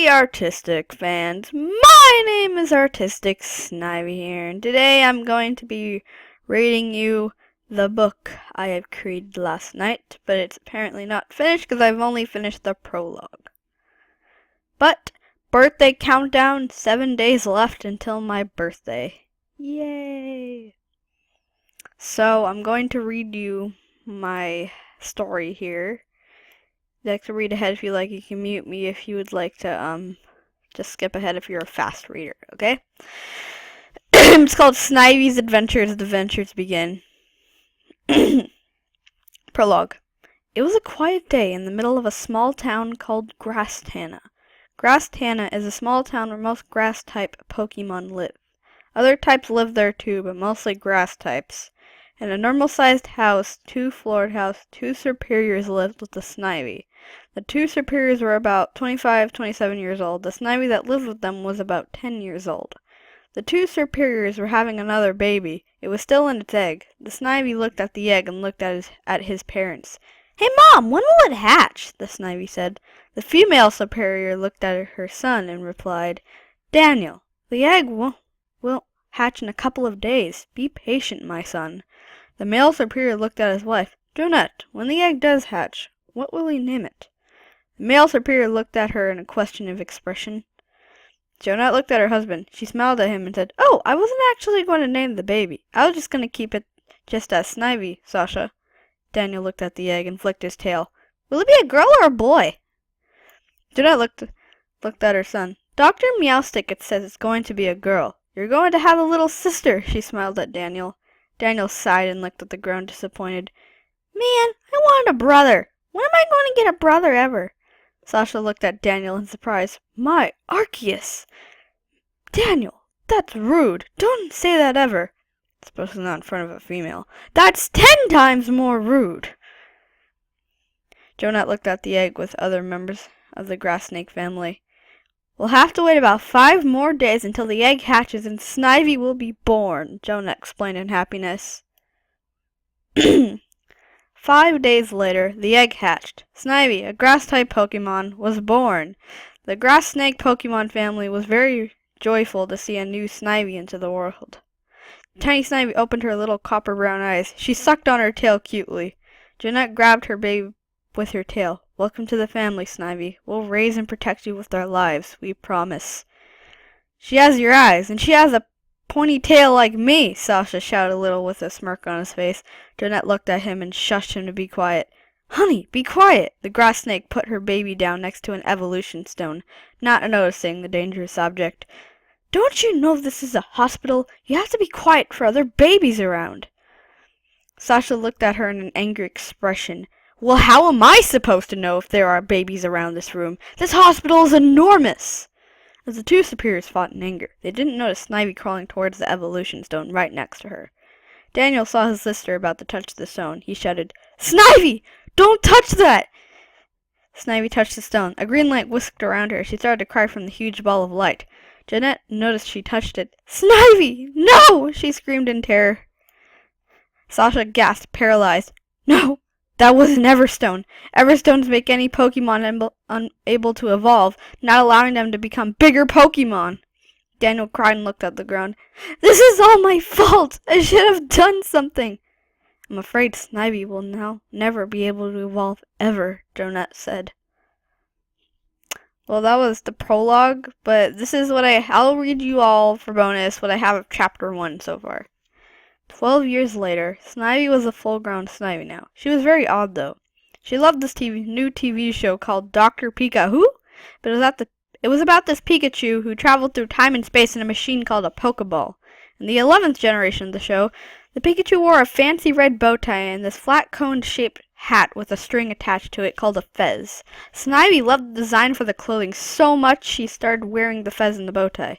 Hey Artistic fans, my name is Artistic Snivy here, and today I'm going to be reading you the book I have created last night, but it's apparently not finished because I've only finished the prologue. But, birthday countdown, 7 days left until my birthday. Yay! So, I'm going to read you my story here. You'd like to read ahead if you like. You can mute me if you would like to just skip ahead if you're a fast reader, okay? It's called Snivy's Adventures. The Adventures Begin. Prologue. It was a quiet day in the middle of a small town called Grasstana. Grasstana is a small town where most grass-type Pokemon live. Other types live there too, but mostly grass types. In a normal-sized house, two-floored house, two superiors lived with the Snivy. The two superiors were about 25-27 years old. The Snivy that lived with them was about 10 years old. The two superiors were having another baby. It was still in its egg. The Snivy looked at the egg and looked at his parents. "Hey Mom, when will it hatch?" the Snivy said. The female superior looked at her son and replied, "Daniel, the egg will hatch in a couple of days. Be patient, my son." The male superior looked at his wife. "Jonette, when the egg does hatch, what will we name it?" The male superior looked at her in a questioning expression. Jonette looked at her husband. She smiled at him and said, "Oh, I wasn't actually going to name the baby. I was just going to keep it just as Snivy, Sasha." Daniel looked at the egg and flicked his tail. "Will it be a girl or a boy?" Jonette looked at her son. "Dr. Meowstick says it's going to be a girl. You're going to have a little sister." She smiled at Daniel. Daniel sighed and looked at the ground disappointed. "Man, I wanted a brother. When am I going to get a brother ever?" Sasha looked at Daniel in surprise. "My Arceus! Daniel, that's rude. Don't say that ever." Especially not in front of a female. "That's 10 times more rude." Jonette looked at the egg with other members of the grass snake family. "We'll have to wait about 5 more days until the egg hatches and Snivy will be born," Jonette explained in happiness. 5 days later, the egg hatched. Snivy, a grass-type Pokemon, was born. The grass snake Pokemon family was very joyful to see a new Snivy into the world. Tiny Snivy opened her little copper-brown eyes. She sucked on her tail cutely. Jonette grabbed her babe with her tail. "Welcome to the family, Snivy. We'll raise and protect you with our lives, we promise." "She has your eyes, and she has a pointy tail like me," Sasha shouted a little with a smirk on his face. Jonette looked at him and shushed him to be quiet. "Honey, be quiet!" The grass snake put her baby down next to an evolution stone, not noticing the dangerous object. "Don't you know this is a hospital? You have to be quiet for other babies around." Sasha looked at her in an angry expression. "Well, how am I supposed to know if there are babies around this room? This hospital is enormous!" As the two superiors fought in anger, they didn't notice Snivy crawling towards the evolution stone right next to her. Daniel saw his sister about to touch the stone. He shouted, "Snivy! Don't touch that!" Snivy touched the stone. A green light whisked around her. She started to cry from the huge ball of light. Jonette noticed she touched it. "Snivy! No!" she screamed in terror. Sasha gasped, paralyzed. "No! That was an Everstone. Everstones make any Pokemon unable to evolve, not allowing them to become bigger Pokemon." Daniel cried and looked at the ground. "This is all my fault! I should have done something." "I'm afraid Snivy will now never be able to evolve ever," Jonette said. Well, that was the prologue, but this is what I'll read you all for bonus what I have of chapter 1 so far. 12 years later, Snivy was a full-grown Snivy now. She was very odd, though. She loved this new TV show called Dr. Pikachu, but it was about this Pikachu who traveled through time and space in a machine called a Pokeball. In the 11th generation of the show, the Pikachu wore a fancy red bow tie and this flat cone-shaped hat with a string attached to it called a fez. Snivy loved the design for the clothing so much she started wearing the fez and the bow tie.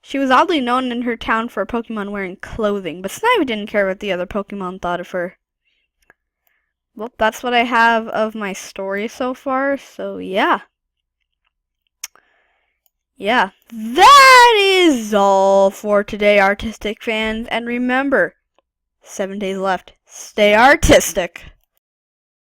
She was oddly known in her town for a Pokemon wearing clothing, but Snivy didn't care what the other Pokemon thought of her. Well, that's what I have of my story so far, so yeah. Yeah, that is all for today, artistic fans, and remember, 7 days left. Stay artistic!